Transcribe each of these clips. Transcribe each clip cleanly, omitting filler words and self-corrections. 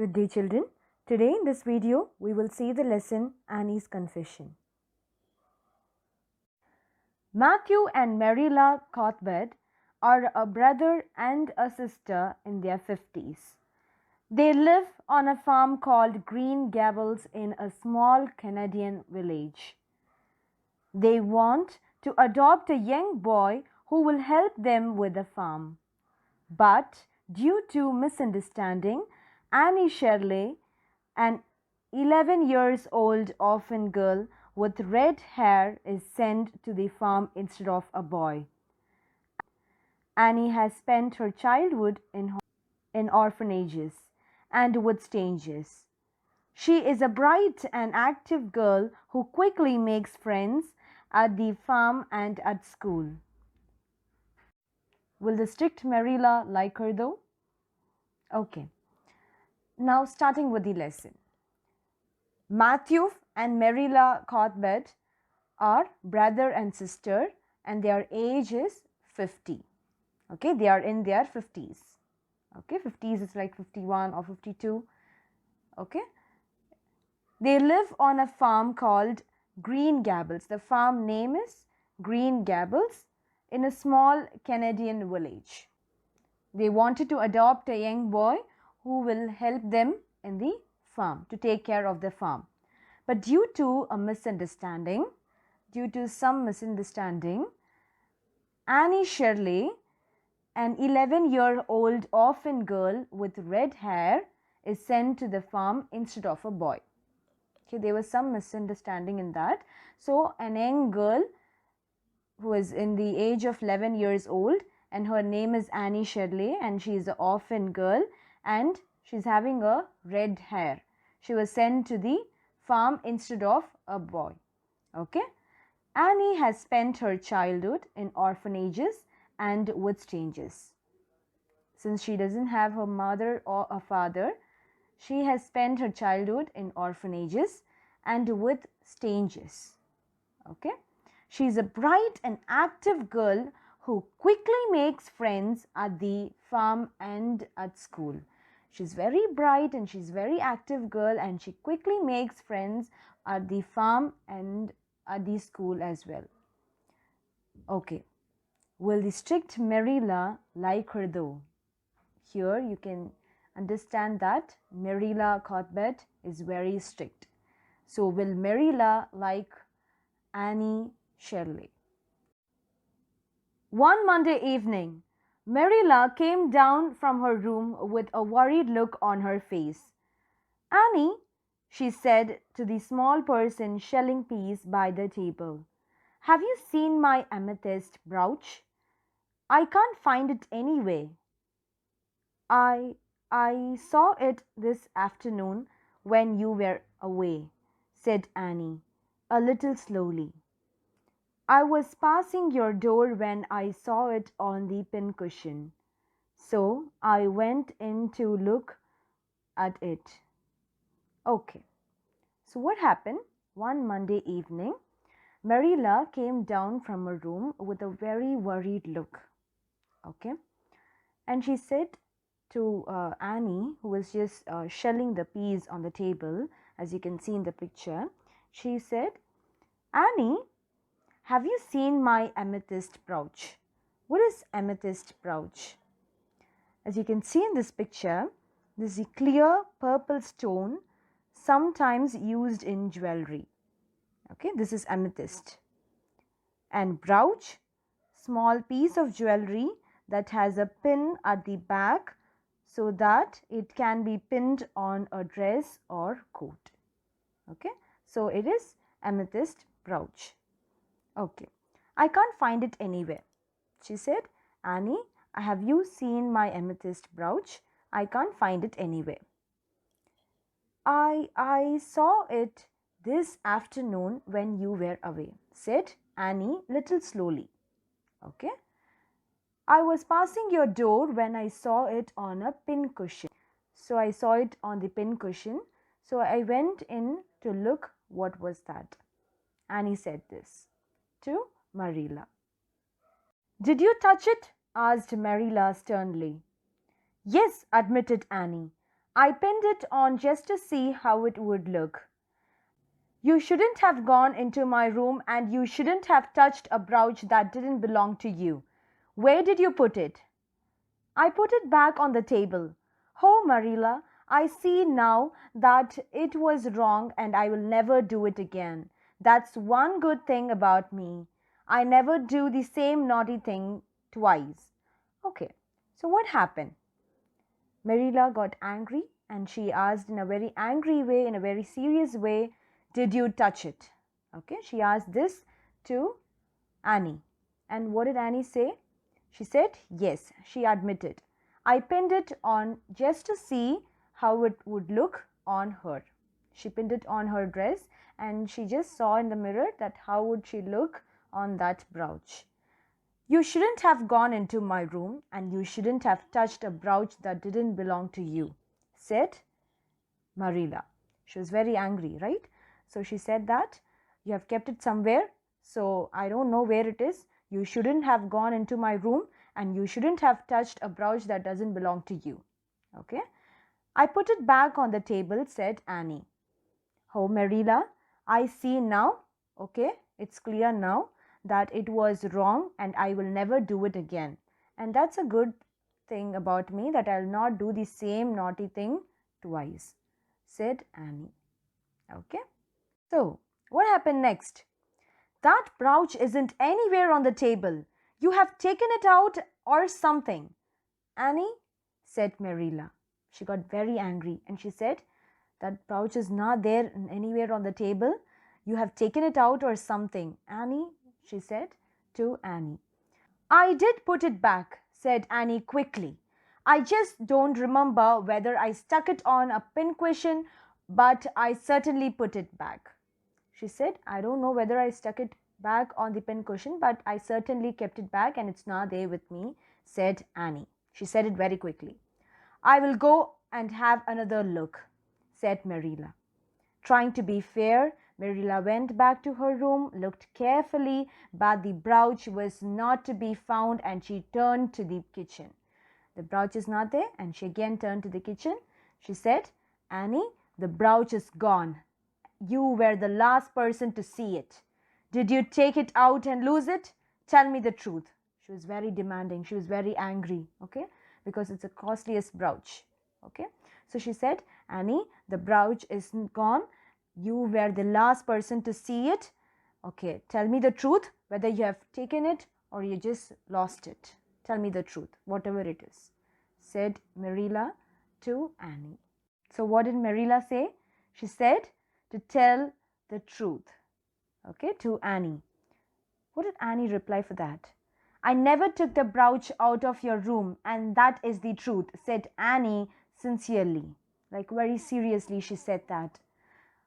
Good day, children. Today in this video, we will see the lesson Annie's Confession. Matthew and Marilla Cuthbert are a brother and a sister in their 50s. They live on a farm called Green Gables in a small Canadian village. They want to adopt a young boy who will help them with the farm. But due to misunderstanding, Shirley, an 11 years old orphan girl with red hair, is sent to the farm instead of a boy. Annie has spent her childhood in orphanages and with strangers. She is a bright and active girl who quickly makes friends at the farm and at school. Will the strict Marilla like her though? Okay. Now starting with the lesson. Matthew and Marilla Cuthbert are brother and sister and their age is 50. Okay, they are in their 50s. Okay, 50s is like 51 or 52. Okay. They live on a farm called Green Gables. The farm name is Green Gables in a small Canadian village. They wanted to adopt a young boy who will help them in the farm, to take care of the farm. But due to some misunderstanding, Shirley, an 11-year-old orphan girl with red hair, is sent to the farm instead of a boy. Okay, there was some misunderstanding in that. So, an young girl who is in the age of 11 years old, and her name is Shirley, and she is an orphan girl and she's having a red hair. She was sent to the farm instead of a boy. Okay. Annie has spent her childhood in orphanages and with strangers. Since she doesn't have her mother or a father, she has spent her childhood in orphanages and with strangers. Okay. She is a bright and active girl who quickly makes friends at the farm and at school. She's very bright and she's very active girl and she quickly makes friends at the farm and at the school as well. Okay. Will the strict Marilla like her though? Here you can understand that Marilla Cuthbert is very strict. So will Marilla like Annie Shirley? One Monday evening, Marilla came down from her room with a worried look on her face. "Annie," she said to the small person shelling peas by the table, "have you seen my amethyst brooch? I can't find it anywhere." I saw it this afternoon when you were away," said Annie, a little slowly. "I was passing your door when I saw it on the pincushion, so I went in to look at it." Okay, so what happened? One Monday evening, Marilla came down from her room with a very worried look. Okay, and she said to Annie, who was just shelling the peas on the table, as you can see in the picture, she said, "Annie, have you seen my amethyst brooch?" What is amethyst brooch? As you can see in this picture, this is a clear purple stone sometimes used in jewelry. Okay, this is amethyst. And brooch, small piece of jewelry that has a pin at the back so that it can be pinned on a dress or coat. Okay, so it is amethyst brooch. Okay, "I can't find it anywhere," she said. "Annie, have you seen my amethyst brooch? I can't find it anywhere." I saw it this afternoon when you were away," said Annie little slowly. Okay. "I was passing your door when I saw it on a pincushion. So I saw it on the pincushion. So I went in to look what was that." Annie said this to Marilla. "Did you touch it?" asked Marilla sternly. "Yes," admitted Annie. I pinned it on just to see how it would look. You shouldn't have gone into my room and you shouldn't have touched a brooch that didn't belong to you. Where did you put it? I put it back on the table. Oh, Marilla, I see now that it was wrong and I will never do it again. That's one good thing about me. I never do the same naughty thing twice. Okay, so what happened? Marilla got angry and she asked in a very angry way, in a very serious way, did you touch it? Okay, she asked this to Annie. And what did Annie say? She said, yes, she admitted. I pinned it on just to see how it would look on her. She pinned it on her dress and she just saw in the mirror that how would she look on that brooch. You shouldn't have gone into my room and you shouldn't have touched a brooch that didn't belong to you, said Marilla. She was very angry, right? So she said that you have kept it somewhere, so I don't know where it is. You shouldn't have gone into my room and you shouldn't have touched a brooch that doesn't belong to you. Okay? I put it back on the table, said Annie. Oh, Marilla, I see now, okay, it's clear now that it was wrong and I will never do it again. And that's a good thing about me, that I'll not do the same naughty thing twice, said Annie. Okay? So, what happened next? That brooch isn't anywhere on the table. You have taken it out or something. Annie, said Marilla. She got very angry and she said, that brooch is not there anywhere on the table. You have taken it out or something. Annie, she said to Annie. I did put it back, said Annie quickly. I just don't remember whether I stuck it on a pincushion, but I certainly put it back. She said, I don't know whether I stuck it back on the pincushion, but I certainly kept it back and it's not there with me, said Annie. She said it very quickly. I will go and have another look, said Marilla. Trying to be fair, Marilla went back to her room, looked carefully, but the brooch was not to be found and she turned to the kitchen. The brooch is not there and she again turned to the kitchen. She said, Annie, the brooch is gone. You were the last person to see it. Did you take it out and lose it? Tell me the truth. She was very demanding. She was very angry, okay, because it's the costliest brooch, okay. So she said, Annie, the brooch is gone. You were the last person to see it. Okay, tell me the truth, whether you have taken it or you just lost it. Tell me the truth, whatever it is, said Marilla to Annie. So what did Marilla say? She said to tell the truth, okay, to Annie. What did Annie reply for that? I never took the brooch out of your room and that is the truth, said Annie sincerely. Like very seriously she said that.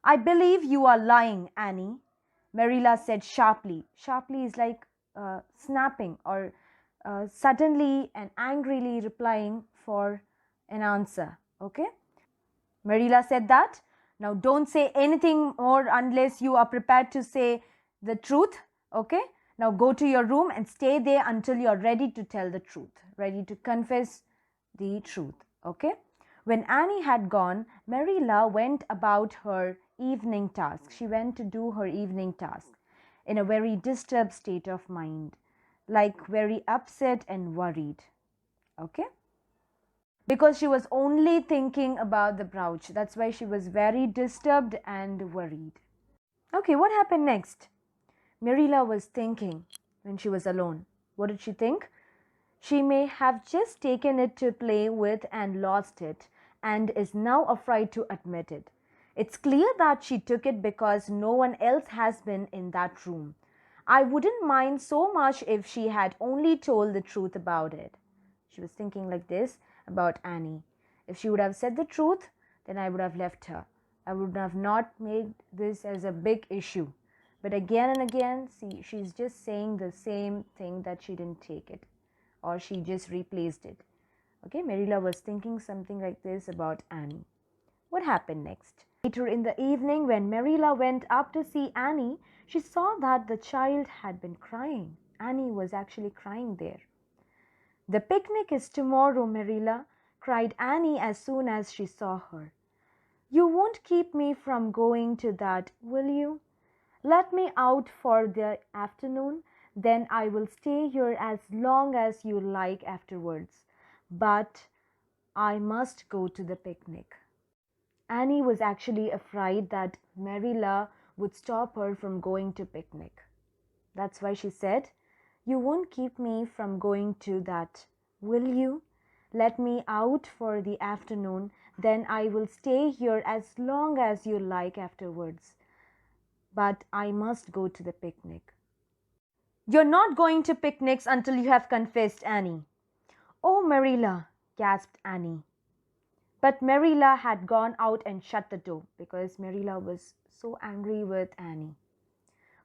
I believe you are lying, Annie, Marilla said sharply. Sharply is like snapping or suddenly and angrily replying for an answer, okay. Marilla said that. Now don't say anything more unless you are prepared to say the truth, okay. Now go to your room and stay there until you are ready to tell the truth, ready to confess the truth, okay. When Annie had gone, Marilla went about her evening task. She went to do her evening task in a very disturbed state of mind, like very upset and worried, okay, because she was only thinking about the brooch. That's why she was very disturbed and worried. Okay, what happened next? Marilla was thinking when she was alone. What did she think? She may have just taken it to play with and lost it and is now afraid to admit it. It's clear that she took it because no one else has been in that room. I wouldn't mind so much if she had only told the truth about it. She was thinking like this about Annie. If she would have said the truth, then I would have left her. I would have not made this as a big issue. But again and again, see, she's just saying the same thing, that she didn't take it or she just replaced it. Okay, Marilla was thinking something like this about Annie. What happened next? Later in the evening, when Marilla went up to see Annie, she saw that the child had been crying. Annie was actually crying there. The picnic is tomorrow, Marilla. cried Annie as soon as she saw her. "You won't keep me from going to that, will you? Let me out for the afternoon, then I will stay here as long as you like afterwards. But I must go to the picnic." Annie was actually afraid that Marilla would stop her from going to picnic. That's why she said, "You won't keep me from going to that, will you? Let me out for the afternoon, then I will stay here as long as you like afterwards. But I must go to the picnic." "You're not going to picnics until you have confessed, Annie." "Oh, Marilla," gasped Annie. But Marilla had gone out and shut the door because Marilla was so angry with Annie.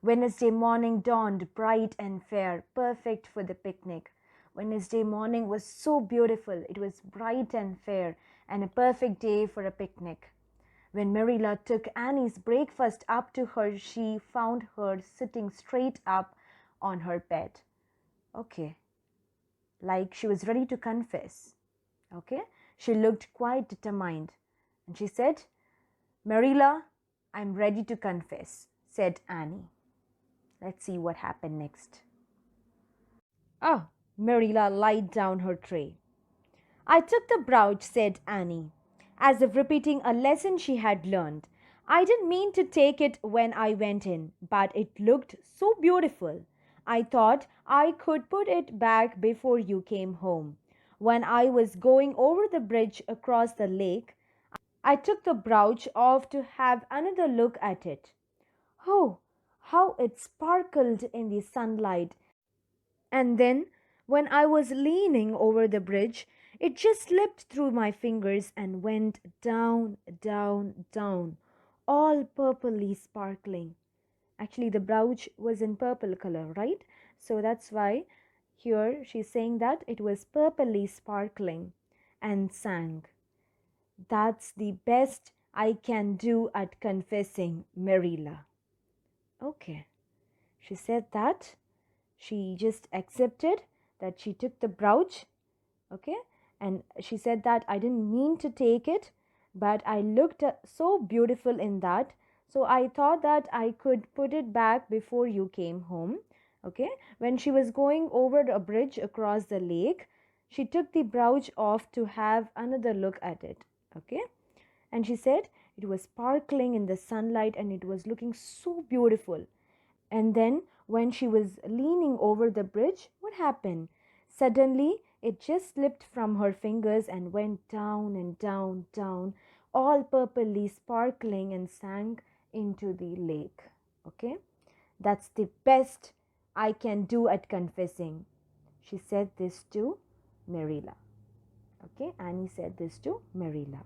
Wednesday morning dawned bright and fair, perfect for the picnic. Wednesday morning was so beautiful. It was bright and fair and a perfect day for a picnic. When Marilla took Annie's breakfast up to her, she found her sitting straight up on her bed. Okay, like she was ready to confess. Okay, she looked quite determined. And she said, "Marilla, I'm ready to confess," said Annie. Let's see what happened next. Oh, Marilla laid down her tray. "I took the brooch," said Annie, as if repeating a lesson she had learned. "I didn't mean to take it when I went in, but it looked so beautiful. I thought I could put it back before you came home. When I was going over the bridge across the lake, I took the brooch off to have another look at it. Oh, how it sparkled in the sunlight! And then, when I was leaning over the bridge, it just slipped through my fingers and went down, down, down, all purpley sparkling." Actually, the brooch was in purple color, right? So that's why here she's saying that it was purpley sparkling and sang, "That's the best I can do at confessing, Marilla." Okay, she said that. She just accepted that she took the brooch, okay, and she said that I didn't mean to take it, but I looked so beautiful in that, so I thought that I could put it back before you came home. Okay, when she was going over a bridge across the lake, she took the brooch off to have another look at it. Okay, and she said it was sparkling in the sunlight and it was looking so beautiful. And then, when she was leaning over the bridge, what happened? Suddenly, it just slipped from her fingers and went down and down, down, all purplely sparkling and sank into the lake. Okay? "That's the best I can do at confessing." She said this to Marilla. Okay? Annie said this to Marilla.